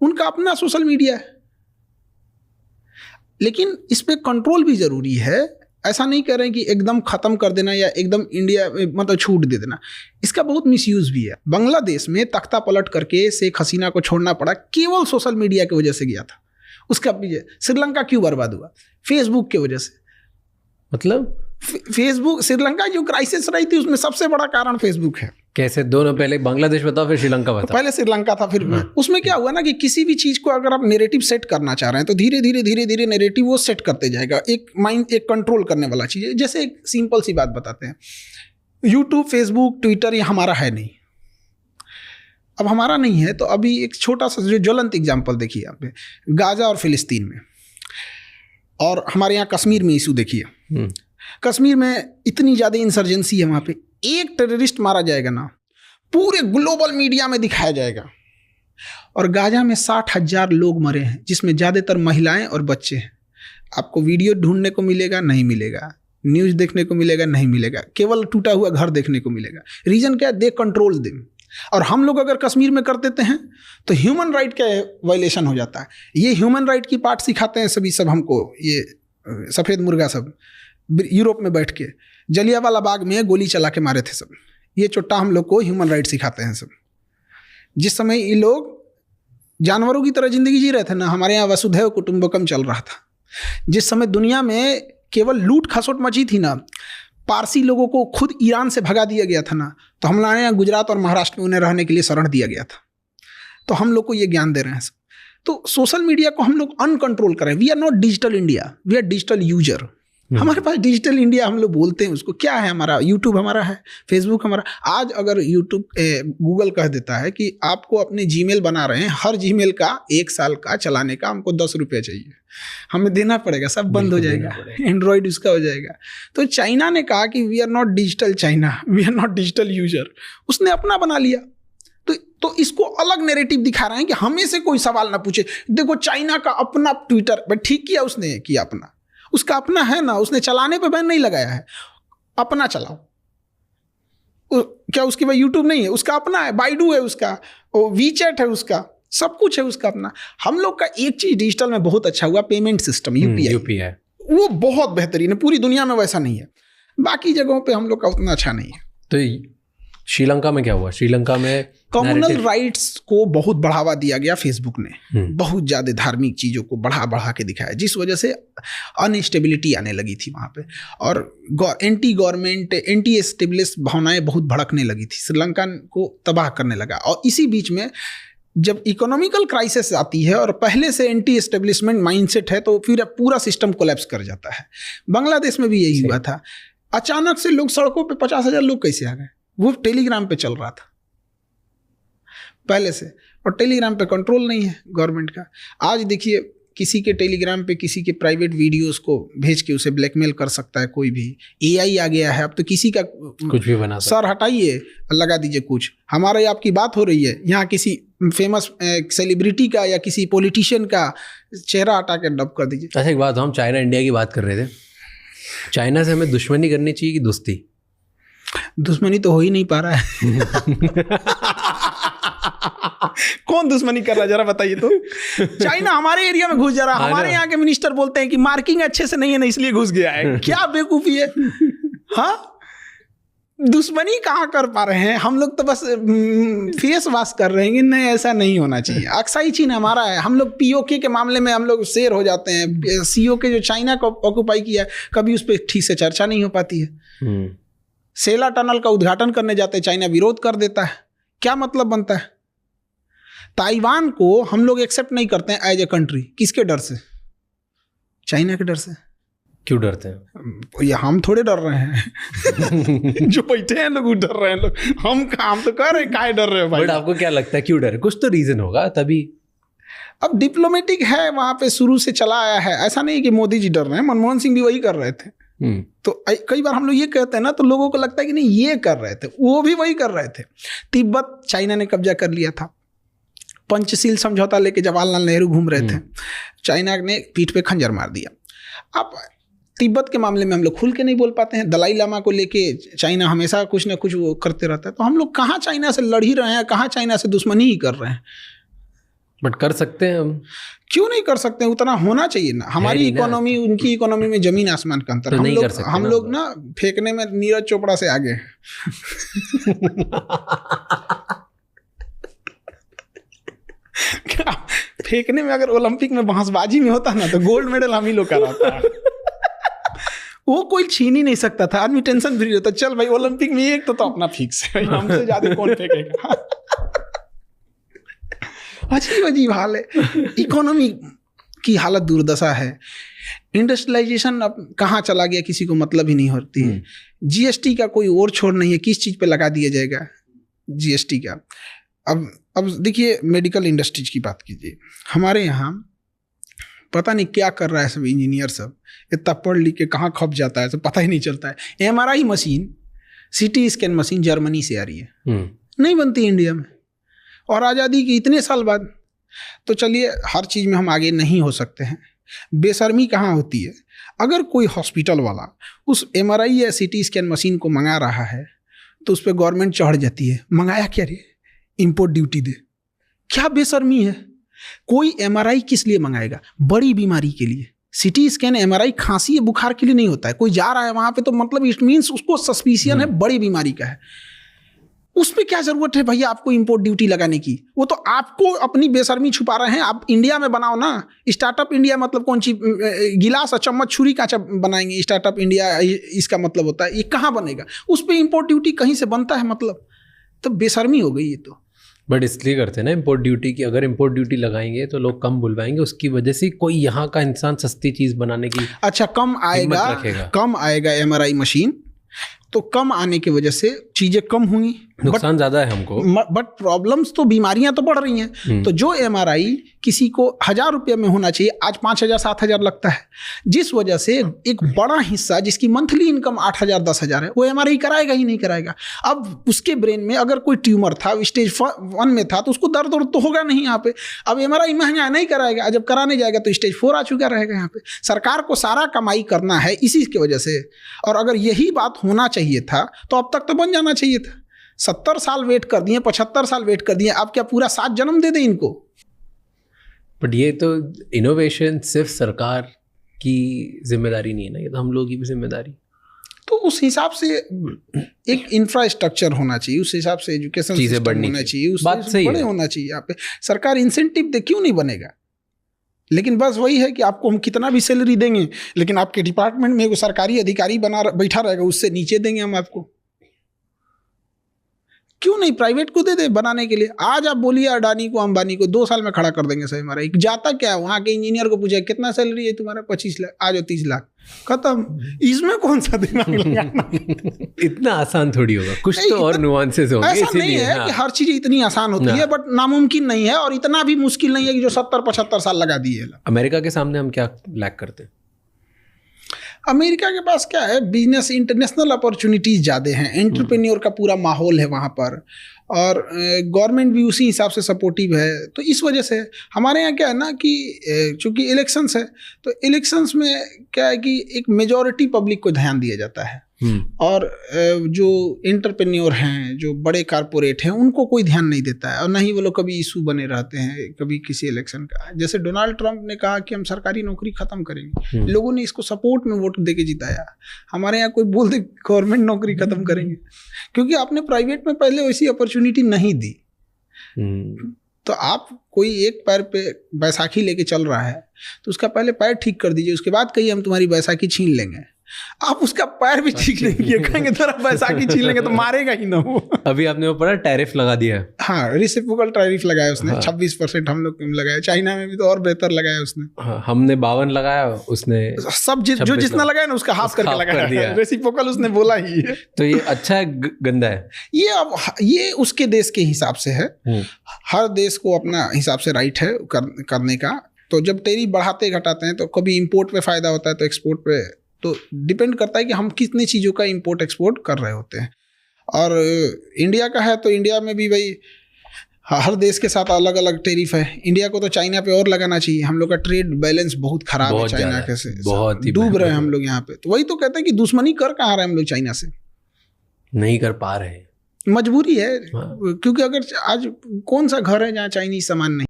उनका अपना social media है। लेकिन इस पे कंट्रोल भी जरूरी है। ऐसा नहीं कह रहे हैं कि एकदम खत्म कर देना या एकदम इंडिया मतलब छूट दे देना, इसका बहुत मिसयूज भी है। बांग्लादेश में तख्ता पलट करके शेख हसीना को छोड़ना पड़ा, केवल सोशल मीडिया की वजह से गया था। उसका श्रीलंका क्यों बर्बाद हुआ? फेसबुक की वजह से। मतलब फेसबुक, श्रीलंका जो क्राइसिस रही थी उसमें सबसे बड़ा कारण फेसबुक है। कैसे? दोनों, पहले बांग्लादेश बताओ फिर श्रीलंका बताओ। पहले श्रीलंका था फिर उसमें क्या हुआ ना कि किसी भी चीज को अगर आप नैरेटिव सेट करना चाह रहे हैं तो धीरे धीरे नैरेटिव वो सेट करते जाएगा। एक माइंड, एक कंट्रोल करने वाला चीज है। जैसे एक सिंपल सी बात बताते हैं, यूट्यूब, फेसबुक, ट्विटर ये हमारा है नहीं। अब हमारा नहीं है तो अभी एक छोटा सा जो ज्वलंत एग्जाम्पल देखिए यहाँ पे, गाजा और फिलिस्तीन में, और हमारे यहाँ कश्मीर में इशू देखिए। कश्मीर में इतनी ज़्यादा इंसर्जेंसी है, वहाँ पे एक टेररिस्ट मारा जाएगा ना, पूरे ग्लोबल मीडिया में दिखाया जाएगा। और गाजा में 60,000 लोग मरे हैं, जिसमें ज़्यादातर महिलाएं और बच्चे हैं। आपको वीडियो ढूंढने को मिलेगा? नहीं मिलेगा। न्यूज़ देखने को मिलेगा? नहीं मिलेगा। केवल टूटा हुआ घर देखने को मिलेगा। रीज़न क्या है? They control them. और हम लोग अगर कश्मीर में कर देते हैं तो ह्यूमन राइट का वायलेशन हो जाता है। ये ह्यूमन राइट की पार्ट सिखाते हैं सब हमको, ये सफ़ेद मुर्गा सब यूरोप में बैठ के जलियांवाला बाग में गोली चला के मारे थे सब। ये चोट्टा हम लोग को ह्यूमन राइट सिखाते हैं सब। जिस समय ये लोग जानवरों की तरह जिंदगी जी रहे थे ना, हमारे यहाँ वसुधैव कुटुंबकम चल रहा था। जिस समय दुनिया में केवल लूट खसोट मची थी ना, पारसी लोगों को खुद ईरान से भगा दिया गया था ना, तो हमारे यहाँ गुजरात और महाराष्ट्र में उन्हें रहने के लिए शरण दिया गया था। तो हम लोग को ये ज्ञान दे रहे हैं सब। तो सोशल मीडिया को हम लोग अनकंट्रोल करें। We are not digital India, we are digital user. हमारे पास डिजिटल इंडिया हम लोग बोलते हैं उसको, क्या है हमारा? यूट्यूब हमारा है, फेसबुक हमारा। आज अगर यूट्यूब, गूगल कह देता है कि आपको अपने जीमेल बना रहे हैं, हर जीमेल का 1 साल का चलाने का हमको 10 रुपये चाहिए, हमें देना पड़ेगा, सब बंद हो जाएगा, एंड्रॉयड उसका हो जाएगा। तो चाइना ने कहा कि we are not digital China, we are not digital user. उसने अपना बना लिया। तो इसको अलग नैरेटिव दिखा रहे हैं कि हमें से कोई सवाल ना पूछे। देखो चाइना का अपना ट्विटर, बट ठीक किया उसने, किया अपना, उसका अपना है ना, उसने चलाने पे बैन नहीं लगाया है, अपना चलाओ। क्या उसकी भाई यूट्यूब नहीं है? उसका अपना है, बाइडू है उसका, वीचैट है उसका, सब कुछ है उसका अपना। हम लोग का एक चीज डिजिटल में बहुत अच्छा हुआ, पेमेंट सिस्टम, यूपीआई, वो बहुत बेहतरीन है। पूरी दुनिया में वैसा नहीं है, बाकी जगहों पे हम लोग का उतना अच्छा नहीं है। तो श्रीलंका में क्या हुआ? श्रीलंका में कम्युनल राइट्स को बहुत बढ़ावा दिया गया फेसबुक ने, बहुत ज़्यादा धार्मिक चीज़ों को बढ़ा के दिखाया, जिस वजह से अनस्टेबिलिटी आने लगी थी वहाँ पे, और एंटी गवर्नमेंट, एंटी एस्टेब्लिश भावनाएं बहुत भड़कने लगी थी, श्रीलंका को तबाह करने लगा। और इसी बीच में जब इकोनॉमिकल क्राइसिस आती है और पहले से एंटी एस्टेब्लिशमेंट माइंडसेट है, तो फिर पूरा सिस्टम कोलैप्स कर जाता है। बांग्लादेश में भी यही हुआ था। अचानक से लोग सड़कों पे 50,000 लोग कैसे आ गए? वो टेलीग्राम पे चल रहा था पहले से, और टेलीग्राम पे कंट्रोल नहीं है गवर्नमेंट का। आज देखिए, किसी के टेलीग्राम पे किसी के प्राइवेट वीडियोस को भेज के उसे ब्लैकमेल कर सकता है कोई भी। एआई आ गया है, अब तो किसी का कुछ भी बना सर हटाइए, लगा दीजिए कुछ। हमारे आपकी बात हो रही है, यहाँ किसी फेमस सेलिब्रिटी का या किसी पॉलिटिशियन का चेहरा हटा के डब कर दीजिए। अच्छा, एक बात, हम चाइना इंडिया की बात कर रहे थे, चाइना से हमें दुश्मनी करनी चाहिए कि दोस्ती? दुश्मनी तो हो ही नहीं पा रहा है। कौन दुश्मनी कर रहा है जरा बताइए तो। चाइना हमारे एरिया में घुस जा रहा है। हमारे यहाँ के मिनिस्टर बोलते हैं कि मार्किंग अच्छे से नहीं है ना, इसलिए घुस गया है। क्या बेवकूफी है। हाँ, दुश्मनी कहाँ कर पा रहे हैं हम लोग? तो बस फेस वॉश कर रहे हैं कि नहीं, ऐसा नहीं होना चाहिए। अक्साई चीन हमारा है, हम लोग पीओके के मामले में हम लोग शेर हो जाते हैं। सीओके जो चाइना को ऑक्युपाई किया, कभी उस पर ठीक से चर्चा नहीं हो पाती है। सेला टनल का उद्घाटन करने जाते हैं, चाइना विरोध कर देता है। क्या मतलब बनता है? ताइवान को हम लोग एक्सेप्ट नहीं करते हैं एज ए कंट्री। किसके डर से? चाइना के डर से। क्यों डरते हैं? ये हम थोड़े डर रहे हैं। जो बैठे हैं लोग डर रहे हैं। लोग हम तो कह रहे हैं काहे डर रहे हो भाई। बट आपको क्या लगता है क्यों डर? कुछ तो रीजन होगा तभी। अब डिप्लोमेटिक है, वहां पे शुरू से चला आया है। ऐसा नहीं कि मोदी जी डर रहे हैं, मनमोहन सिंह भी वही कर रहे थे। तो कई बार हम लोग ये कहते हैं ना, तो लोगों को लगता है कि नहीं ये कर रहे थे, वो भी वही कर रहे थे। तिब्बत चाइना ने कब्जा कर लिया था। पंचशील समझौता लेके जवाहरलाल नेहरू घूम रहे थे, चाइना ने पीठ पे खंजर मार दिया। अब तिब्बत के मामले में हम लोग खुल के नहीं बोल पाते हैं। दलाई लामा को लेके चाइना हमेशा कुछ ना कुछ वो करते रहता है। तो हम लोग कहाँ चाइना से लड़ ही रहे हैं, कहाँ चाइना से दुश्मनी ही कर रहे हैं। बट कर सकते हैं हम। क्यों नहीं कर सकते? उतना होना चाहिए ना। हमारी इकोनॉमी उनकी इकोनॉमी में जमीन आसमान का अंतर। तो नहीं कर सकते हम लोग ना फेंकने में नीरज चोपड़ा से आगे फेंकने में अगर ओलंपिक में बांसबाजी में होता ना तो गोल्ड मेडल हम ही लोग का रहता। वो कोई छीन ही नहीं सकता था। आदमी टेंशन फ्री रहता, चल भाई ओलंपिक में एक तो अपना फिक्स है, हमसे ज्यादा कौन फेंकेगा। अजीब अजीब हाल है, इकोनॉमी की हालत दुर्दशा है। इंडस्ट्रियलाइजेशन अब कहाँ चला गया किसी को मतलब ही नहीं होती है। जीएसटी का कोई और छोर नहीं है, किस चीज़ पे लगा दिया जाएगा जीएसटी का। अब देखिए मेडिकल इंडस्ट्रीज की बात कीजिए, हमारे यहाँ पता नहीं क्या कर रहा है सब इंजीनियर सब, इतना पढ़ लिख के कहाँ खप जाता है सब पता ही नहीं चलता है। MRI machine, CT scan machine Germany से आ रही है, नहीं बनती इंडिया में, और आज़ादी के इतने साल बाद। तो चलिए हर चीज़ में हम आगे नहीं हो सकते हैं। बेशर्मी कहाँ होती है, अगर कोई हॉस्पिटल वाला उस एमआरआई या सीटी स्कैन मशीन को मंगा रहा है तो उस पर गवर्नमेंट चढ़ जाती है, मंगाया क्या रे, इंपोर्ट ड्यूटी दे। क्या बेशर्मी है। कोई एमआरआई किस लिए मंगाएगा? बड़ी बीमारी के लिए। सीटी स्कैन एमआरआई खांसी या बुखार के लिए नहीं होता है। कोई जा रहा है वहाँ पे तो मतलब इट मीन्स उसको सस्पिशियन है बड़ी बीमारी का है। उसमें क्या जरूरत है भैया आपको इंपोर्ट ड्यूटी लगाने की? वो तो आपको अपनी बेशर्मी छुपा रहे हैं। आप इंडिया में बनाओ ना। स्टार्टअप इंडिया मतलब कौन सी गिलास और चम्मच छुरी कांचा बनाएंगे? स्टार्टअप इंडिया इसका मतलब होता है, ये कहाँ बनेगा? उस पर इंपोर्ट ड्यूटी कहीं से बनता है मतलब? तो बेशर्मी हो गई ये तो। बट इसलिए करते हैं ना इंपोर्ट ड्यूटी की, अगर इंपोर्ट ड्यूटी लगाएंगे तो लोग कम बुलवाएंगे, उसकी वजह से कोई यहाँ का इंसान सस्ती चीज़ बनाने की अच्छा कम आएगा एमआरआई मशीन, तो कम आने की वजह से चीज़ें कम होंगी, नुकसान ज़्यादा है हमको। बट प्रॉब्लम्स तो बीमारियां तो बढ़ रही हैं। तो जो एमआरआई किसी को 1000 रुपये में होना चाहिए आज 5000 7000 लगता है, जिस वजह से एक बड़ा हिस्सा जिसकी मंथली इनकम 8000 10000 है वो एमआरआई कराएगा ही नहीं कराएगा। अब उसके ब्रेन में अगर कोई ट्यूमर था, स्टेज 1 में था, तो उसको दर्द तो होगा नहीं यहाँ पे। अब एमआरआई महंगा नहीं कराएगा, जब कराने जाएगा तो स्टेज 4 आ चुका रहेगा यहाँ पे। सरकार को सारा कमाई करना है इसी की वजह से। और अगर यही बात होना चाहिए था तो अब तक तो बन जाना चाहिए था। 70 साल वेट कर दिए, 75 साल वेट कर दिए, अब क्या पूरा 7 जन्म दे दें इनको? बट ये तो इनोवेशन सिर्फ सरकार की जिम्मेदारी नहीं है ना, ये तो हम लोग की भी जिम्मेदारी। तो उस हिसाब से एक इंफ्रास्ट्रक्चर होना चाहिए, उस हिसाब से एजुकेशन सिस्टम होना चाहिए, उस बड़े होना चाहिए। यहाँ पे सरकार इंसेंटिव दे, क्यों नहीं बनेगा? लेकिन बस वही है कि आपको हम कितना भी सैलरी देंगे, लेकिन आपके डिपार्टमेंट में एक सरकारी अधिकारी बैठा रहेगा, उससे नीचे देंगे हम आपको। क्यों नहीं प्राइवेट को दे दे बनाने के लिए? आज आप बोलिए अडानी को, अंबानी को 2 साल में खड़ा कर देंगे। सही हमारा एक जाता क्या, वहाँ के इंजीनियर को पूछे कितना सैलरी है तुम्हारा? 25 लाख, आ जाओ 30 लाख, खत्म। इसमें कौन सा दिमाग लगाना? इतना आसान थोड़ी होगा, कुछ तो और नुआंसेस होंगे। ऐसा नहीं है कि हर चीज इतनी आसान होती है, बट नामुमकिन नहीं है, और इतना भी मुश्किल नहीं है कि जो 70-75 साल लगा दिए। अमेरिका के सामने हम क्या लैक करते हैं? अमेरिका के पास क्या है, बिजनेस इंटरनेशनल अपॉर्चुनिटीज़ ज़्यादा हैं, एंटरप्रेन्योर का पूरा माहौल है वहाँ पर, और गवर्नमेंट भी उसी हिसाब से सपोर्टिव है। तो इस वजह से हमारे यहाँ क्या है ना कि चूँकि इलेक्शंस है, तो इलेक्शंस में क्या है कि एक मेजॉरिटी पब्लिक को ध्यान दिया जाता है, और जो एंटरप्रेन्योर हैं, जो बड़े कारपोरेट हैं, उनको कोई ध्यान नहीं देता है, और ना ही वो लोग कभी इशू बने रहते हैं कभी किसी इलेक्शन का। जैसे डोनाल्ड ट्रंप ने कहा कि हम सरकारी नौकरी खत्म करेंगे, लोगों ने इसको सपोर्ट में वोट दे के जिताया। हमारे यहाँ कोई बोल दे गवर्नमेंट नौकरी खत्म करेंगे, क्योंकि आपने प्राइवेट में पहले वैसी अपॉर्चुनिटी नहीं दी। तो आप कोई एक पैर पे बैसाखी लेके चल रहा है तो उसका पहले पैर ठीक कर दीजिए, उसके बाद कहिए हम तुम्हारी बैसाखी छीन लेंगे। आप उसका पैर भी ठीक नहीं किए, कहेंगे तेरा बैसाखी छीन लेंगे, तो मारेगा ही ना वो। अभी आपने वो पढ़ा टैरिफ लगा दिया है। हाँ, रेसिप्रोकल टैरिफ लगाया उसने। 26% हम लोग लगाया, चाइना में भी तो और बेहतर लगाया उसने। हाँ, हमने 52 लगाया, उसने सब जो जितना लगाया ना उसका हाफ करके लगाया। रेसिप्रोकल उसने बोला ही है। तो ये अच्छा है गंदा है? ये अब ये उसके देश के हिसाब से है, हर देश को अपना हिसाब से राइट है करने का। तो जब टैरिफ बढ़ाते घटाते हैं तो कभी इम्पोर्ट पे फायदा होता है, तो एक्सपोर्ट पे तो डिपेंड करता है कि हम कितनी चीज़ों का इंपोर्ट एक्सपोर्ट कर रहे होते हैं। और इंडिया का है तो इंडिया में भी भाई हर देश के साथ अलग अलग टैरिफ है। इंडिया को तो चाइना पे और लगाना चाहिए। हम लोग का ट्रेड बैलेंस बहुत खराब है चाइना के से, बहुत ही डूब रहे हैं हम लोग यहाँ पे। तो वही तो कहते हैं कि दुश्मनी कर कहाँ रहे हैं हम लोग चाइना से, नहीं कर पा रहे हैं, मजबूरी है। क्योंकि अगर आज कौन सा घर है जहाँ चाइनीज सामान नहीं